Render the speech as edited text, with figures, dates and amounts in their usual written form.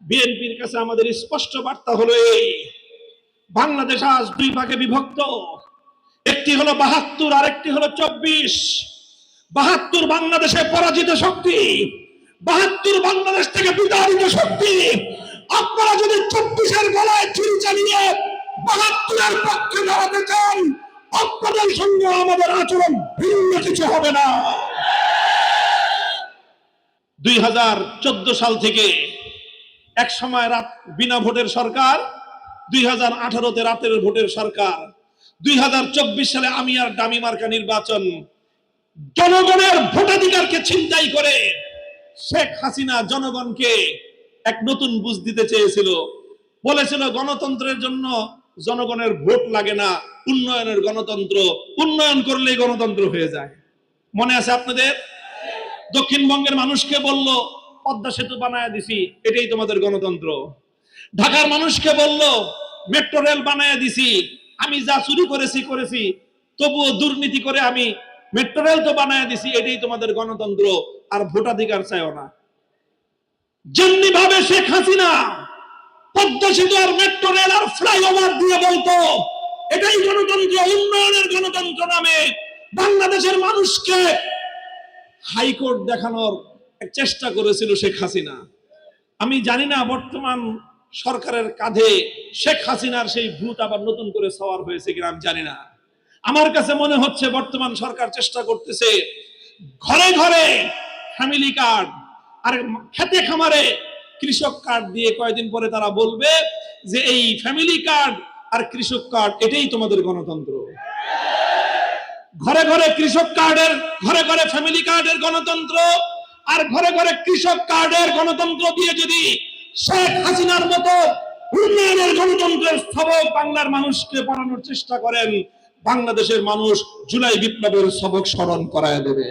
বিএনপির কাছে আমাদের স্পষ্ট বার্তা হলো এই, বাংলাদেশ আজ দুই ভাগে বিভক্ত। একটি হলো ৭২ আর একটি হলো ২৪। ৭২ বাংলাদেশে পরাজিত শক্তি, ৭২ বাংলাদেশ থেকে বিতাড়িত শক্তি। আপনারা যদি ২৪-এর গলায় ছুরি চালিয়ে ৭২-এর পক্ষে দাঁড়াতে চান, আপনাদের সঙ্গে আমাদের আচরণ ভিন্ন কিছু হবে না। ২০১৪ সাল থেকে এক সময় রাত বিনা ভোটের সরকার, ২০১৮-তে রাতের ভোটের সরকার, ২০২৪ সালে আমি আর ডামি মার্কা নির্বাচন। জনগণের ভোটাধিকারকে ছিনতাই করে শেখ হাসিনা জনগণকে এক নতুন বুঝ দিতে চেয়েছিল। বলেছিল গণতন্ত্রের জন্য জনগণের ভোট লাগে না, উন্নয়নের গণতন্ত্র, উন্নয়ন করলেই গণতন্ত্র হয়ে যায়। মনে আছে আপনাদের? দক্ষিণবঙ্গের মানুষকে বলল পদ্মা সেতু বানায় দিছি, এটাই তোমাদের গণতন্ত্র। ঢাকার মানুষকে বলল মেট্রো রেল বানায় দিছি, আমি যা চুরি করেছি তবুও দুর্নীতি করে আমি মেট্রো রেল তো বানায় দিছি, এটাই তোমাদের গণতন্ত্র, আর ভোটাধিকার চাইও না। যেমনি ভাবে শেখ হাসিনা পদ্মা সেতু আর মেট্রো রেল আর ফ্লাইওভার দিয়ে বলতো এটাই গণতন্ত্র, উন্নয়নের গণতন্ত্র নামে বাংলাদেশের মানুষকে হাইকোর্ট দেখানোর চেষ্টা করেছিল শেখ হাসিনা। আমি জানি না বর্তমান সরকারের কাঁধে শেখ হাসিনার সেই ভূত আবার নতুন করে সওয়ার হয়েছে কিনা আমি জানি না। আমার কাছে মনে হচ্ছে বর্তমান সরকার চেষ্টা করতেছে ঘরে ঘরে ফ্যামিলি কার্ড আর খেতে খামারে কৃষক কার্ড দিয়ে কয়েকদিন পরে তারা বলবে যে এই ফ্যামিলি কার্ড আর কৃষক কার্ড এটাই তোমাদের গণতন্ত্র। ঘরে ঘরে কৃষক কার্ডের, ঘরে ঘরে ফ্যামিলি কার্ডের গণতন্ত্র আর ঘরে ঘরে কৃষক কার্ডের গণতন্ত্র দিয়ে যদি শেখ হাসিনার মতো উন্নয়নের গণতন্ত্রের সবক বাংলার মানুষকে পড়ানোর চেষ্টা করেন, বাংলাদেশের মানুষ জুলাই বিপ্লবের সবক স্মরণ করায় দেবে।